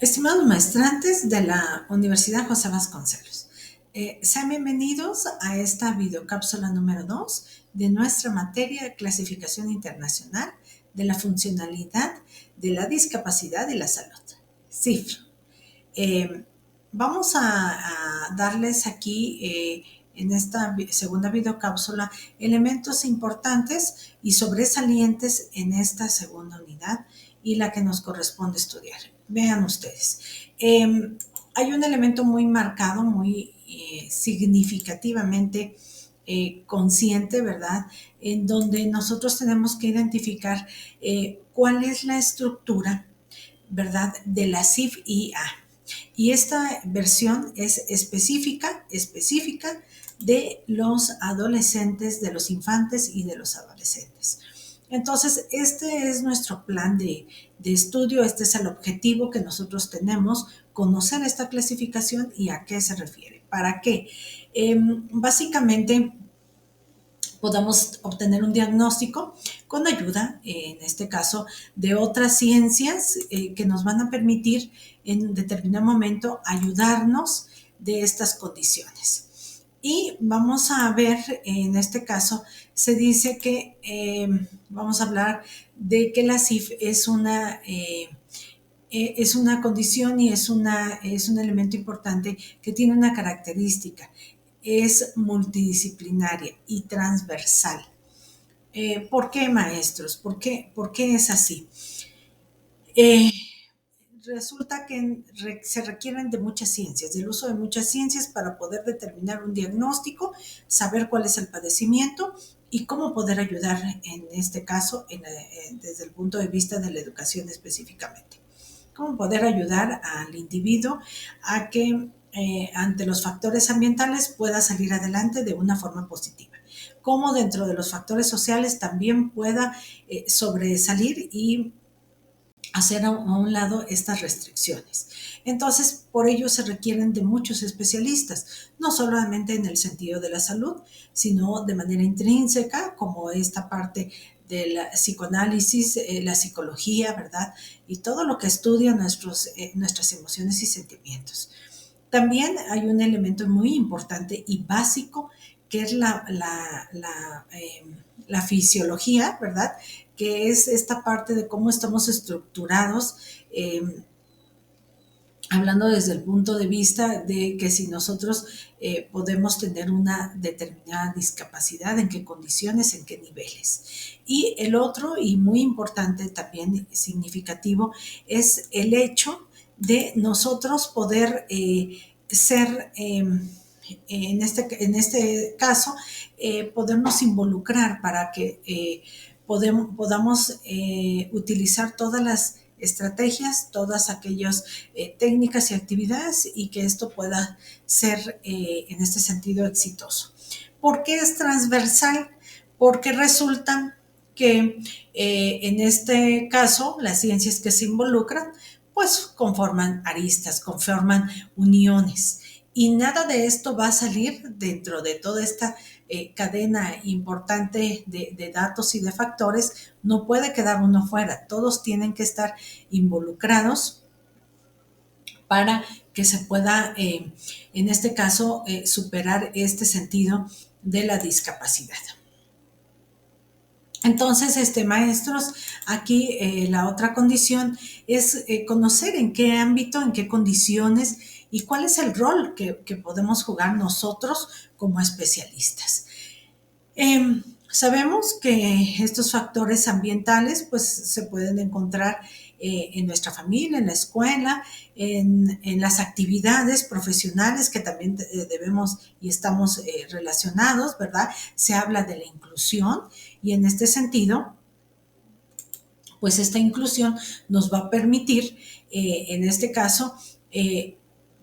Estimados maestrantes de la Universidad José Vasconcelos, sean bienvenidos a esta videocápsula número 2 de nuestra materia de clasificación internacional de la funcionalidad de la discapacidad y la salud, CIFR. Eh, Vamos a darles aquí en esta segunda videocápsula elementos importantes y sobresalientes en esta segunda unidad y la que nos corresponde estudiar. Vean ustedes. Hay un elemento muy marcado, muy significativamente consciente, ¿verdad? En donde nosotros tenemos que identificar cuál es la estructura, ¿verdad?, de la CIF-IA. Y esta versión es específica de los adolescentes, de los infantes y de los adolescentes. Entonces, este es nuestro plan de estudio, este es el objetivo que nosotros tenemos, conocer esta clasificación y a qué se refiere. ¿Para qué? Básicamente, podamos obtener un diagnóstico con ayuda, en este caso, de otras ciencias que nos van a permitir en determinado momento ayudarnos de estas condiciones. Y vamos a ver, en este caso, se dice que vamos a hablar de que la CIF es una condición y es un elemento importante que tiene una característica, es multidisciplinaria y transversal. ¿Por qué, maestros? ¿Por qué es así? Eh, Resulta que se requieren de muchas ciencias, del uso de muchas ciencias para poder determinar un diagnóstico, saber cuál es el padecimiento y cómo poder ayudar en este caso desde el punto de vista de la educación específicamente. Cómo poder ayudar al individuo a que ante los factores ambientales pueda salir adelante de una forma positiva. Cómo dentro de los factores sociales también pueda sobresalir y hacer a un lado estas restricciones. Entonces, por ello se requieren de muchos especialistas, no solamente en el sentido de la salud, sino de manera intrínseca, como esta parte del psicoanálisis, la psicología, ¿verdad? Y todo lo que estudia nuestras emociones y sentimientos. También hay un elemento muy importante y básico que es la fisiología, ¿verdad? Que es esta parte de cómo estamos estructurados, eh, hablando desde el punto de vista de que si nosotros podemos tener una determinada discapacidad, en qué condiciones, en qué niveles. Y el otro, y muy importante también significativo, es el hecho de nosotros poder ser en este caso, podernos involucrar para que podamos utilizar todas las estrategias, todas aquellas técnicas y actividades y que esto pueda ser en este sentido exitoso. ¿Por qué es transversal? Porque resulta que en este caso las ciencias que se involucran pues conforman aristas, conforman uniones y nada de esto va a salir dentro de toda esta cadena importante de datos y de factores, no puede quedar uno fuera, todos tienen que estar involucrados para que se pueda, en este caso, superar este sentido de la discapacidad. Entonces, maestros, aquí la otra condición es conocer en qué ámbito, en qué condiciones y cuál es el rol que podemos jugar nosotros como especialistas. Sabemos que estos factores ambientales pues se pueden encontrar en nuestra familia, en la escuela, en las actividades profesionales que también debemos y estamos relacionados, ¿verdad? Se habla de la inclusión y en este sentido, pues esta inclusión nos va a permitir, en este caso,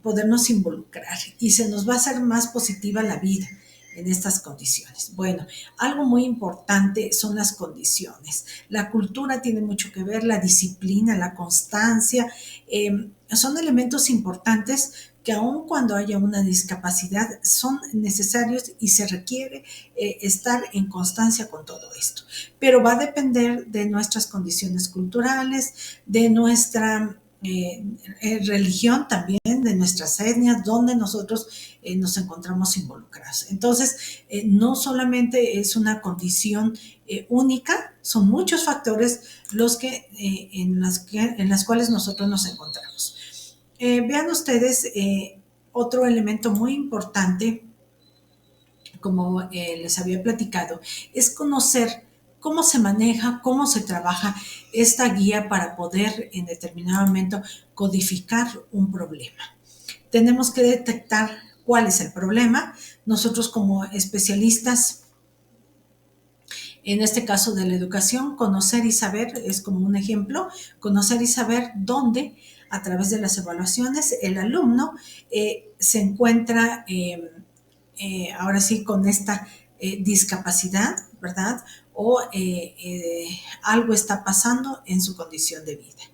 podernos involucrar y se nos va a hacer más positiva la vida en estas condiciones. Bueno, algo muy importante son las condiciones. La cultura tiene mucho que ver, la disciplina, la constancia, son elementos importantes que aun cuando haya una discapacidad son necesarios y se requiere estar en constancia con todo esto. Pero va a depender de nuestras condiciones culturales, de nuestra religión también, de nuestras etnias, donde nosotros nos encontramos involucrados. Entonces, no solamente es una condición única, son muchos factores los en las cuales nosotros nos encontramos. Vean ustedes otro elemento muy importante, como les había platicado, es conocer cómo se maneja, cómo se trabaja esta guía para poder en determinado momento codificar un problema. Tenemos que detectar cuál es el problema. Nosotros como especialistas, en este caso de la educación, conocer y saber es como un ejemplo, conocer y saber dónde a través de las evaluaciones el alumno se encuentra ahora sí con esta discapacidad, ¿verdad? O algo está pasando en su condición de vida.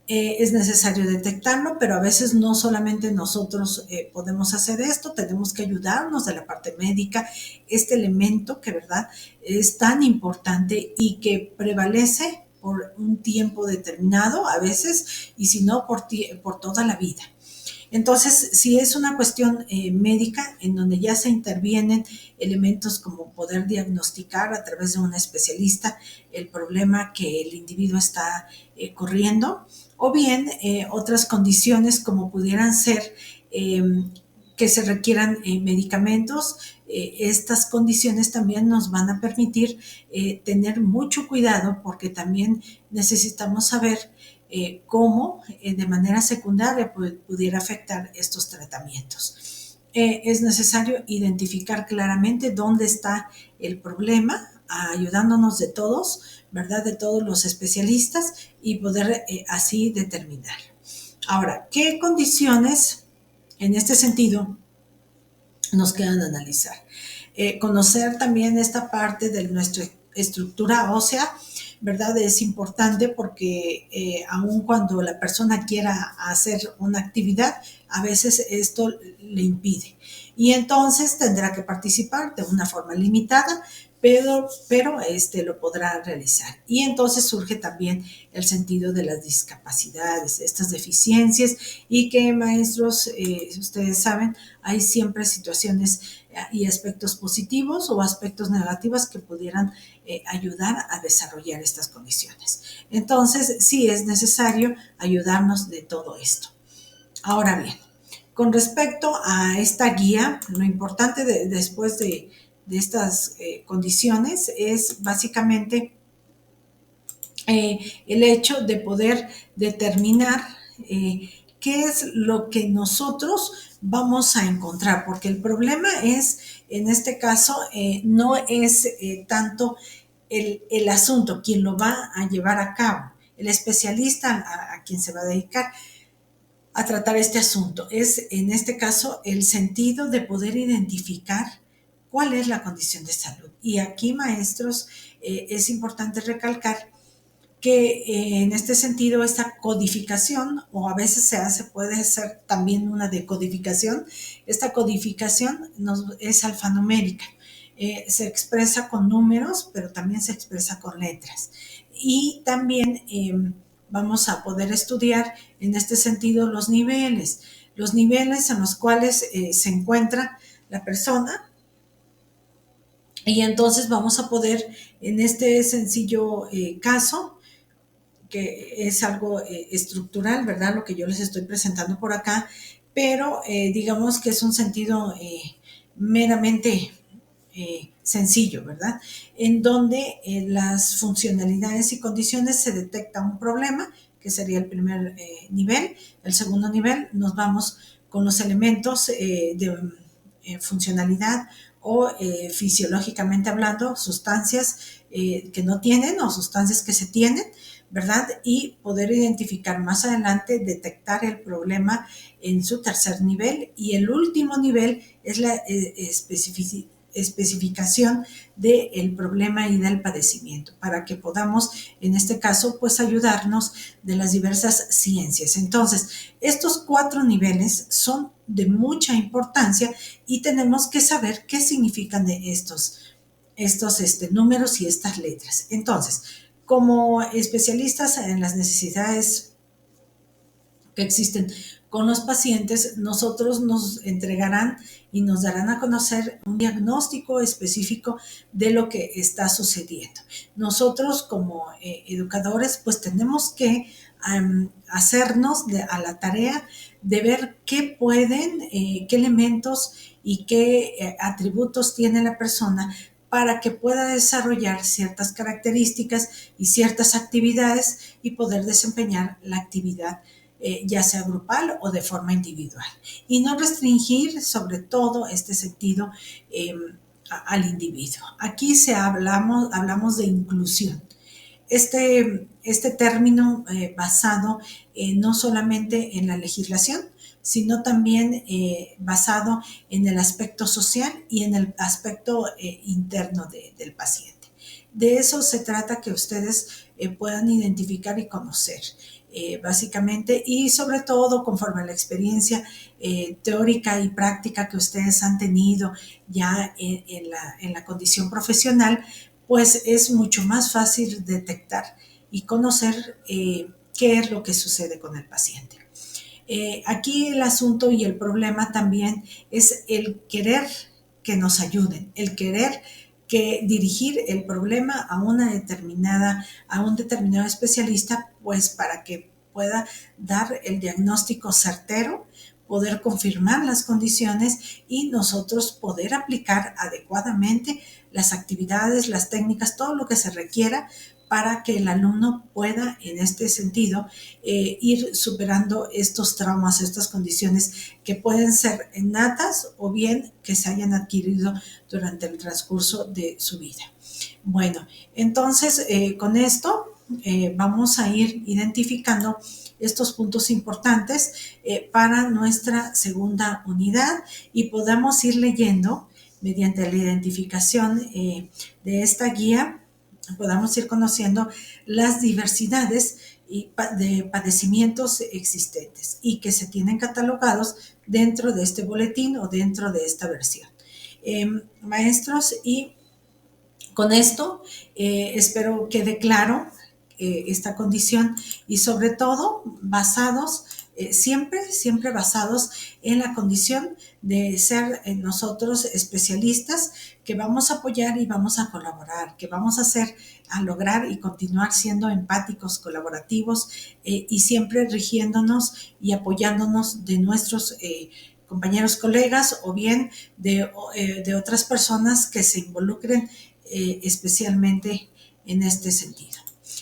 Es necesario detectarlo, pero a veces no solamente nosotros podemos hacer esto, tenemos que ayudarnos de la parte médica, este elemento que, ¿verdad?, es tan importante y que prevalece por un tiempo determinado a veces, y si no, por toda la vida. Entonces, si es una cuestión médica en donde ya se intervienen elementos como poder diagnosticar a través de un especialista el problema que el individuo está corriendo, o bien otras condiciones como pudieran ser que se requieran medicamentos. Estas condiciones también nos van a permitir tener mucho cuidado, porque también necesitamos saber cómo de manera secundaria pudiera afectar estos tratamientos. Es necesario identificar claramente dónde está el problema, ayudándonos de todos, ¿verdad?, de todos los especialistas, y poder así determinar. Ahora, ¿qué condiciones en este sentido nos quedan analizar? Conocer también esta parte de nuestra estructura ósea, ¿verdad? Es importante porque aun cuando la persona quiera hacer una actividad, a veces esto le impide. Y entonces tendrá que participar de una forma limitada, pero lo podrá realizar. Y entonces surge también el sentido de las discapacidades, estas deficiencias, y que, maestros, ustedes saben, hay siempre situaciones y aspectos positivos o aspectos negativos que pudieran ayudar a desarrollar estas condiciones. Entonces, sí es necesario ayudarnos de todo esto. Ahora bien, con respecto a esta guía, lo importante después de estas condiciones es básicamente el hecho de poder determinar qué es lo que nosotros vamos a encontrar, porque el problema es, en este caso, no es tanto el asunto, quien lo va a llevar a cabo, el especialista a quien se va a dedicar a tratar este asunto. Es, en este caso, el sentido de poder identificar cuál es la condición de salud. Y aquí, maestros, es importante recalcar que en este sentido esta codificación, o a veces puede ser también una decodificación, esta codificación es alfanumérica. Se expresa con números, pero también se expresa con letras. Y también vamos a poder estudiar en este sentido los niveles en los cuales se encuentra la persona. Y entonces vamos a poder, en este sencillo caso, que es algo estructural, ¿verdad?, lo que yo les estoy presentando por acá, pero digamos que es un sentido meramente sencillo, ¿verdad?, en donde las funcionalidades y condiciones se detecta un problema, que sería el primer nivel. El segundo nivel nos vamos con los elementos de funcionalidad o fisiológicamente hablando, sustancias que no tienen o sustancias que se tienen, ¿verdad? Y poder identificar más adelante, detectar el problema en su tercer nivel. Y el último nivel es la especificación del problema y del padecimiento, para que podamos, en este caso, pues ayudarnos de las diversas ciencias. Entonces, estos 4 niveles son de mucha importancia y tenemos que saber qué significan estos números y estas letras. Entonces, como especialistas en las necesidades que existen con los pacientes, nosotros nos entregarán y nos darán a conocer un diagnóstico específico de lo que está sucediendo. Nosotros como educadores pues tenemos que hacernos a la tarea de ver qué pueden, qué elementos y qué atributos tiene la persona para que pueda desarrollar ciertas características y ciertas actividades y poder desempeñar la actividad ya sea grupal o de forma individual. Y no restringir sobre todo este sentido al individuo. Aquí hablamos de inclusión. Este término basado no solamente en la legislación, sino también basado en el aspecto social y en el aspecto interno del paciente. De eso se trata, que ustedes puedan identificar y conocer. Básicamente, y sobre todo conforme a la experiencia teórica y práctica que ustedes han tenido ya en la condición profesional, pues es mucho más fácil detectar y conocer qué es lo que sucede con el paciente. Aquí el asunto y el problema también es el querer que nos ayuden, el querer que dirigir el problema a a un determinado especialista, pues para que pueda dar el diagnóstico certero, poder confirmar las condiciones y nosotros poder aplicar adecuadamente las actividades, las técnicas, todo lo que se requiera para que el alumno pueda, en este sentido, ir superando estos traumas, estas condiciones que pueden ser innatas o bien que se hayan adquirido durante el transcurso de su vida. Bueno, entonces con esto vamos a ir identificando estos puntos importantes para nuestra segunda unidad y podamos ir leyendo mediante la identificación de esta guía, podamos ir conociendo las diversidades de padecimientos existentes y que se tienen catalogados dentro de este boletín o dentro de esta versión. Maestros, y con esto espero quede claro esta condición y sobre todo siempre basados en la condición de ser nosotros especialistas que vamos a apoyar y vamos a colaborar, que vamos a lograr y continuar siendo empáticos, colaborativos y siempre rigiéndonos y apoyándonos de nuestros compañeros, colegas o bien de otras personas que se involucren especialmente en este sentido.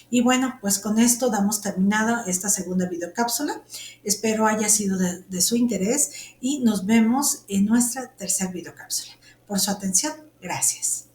Y bueno, pues con esto damos terminada esta segunda videocápsula. Espero haya sido de su interés y nos vemos en nuestra tercera videocápsula. Por su atención, gracias.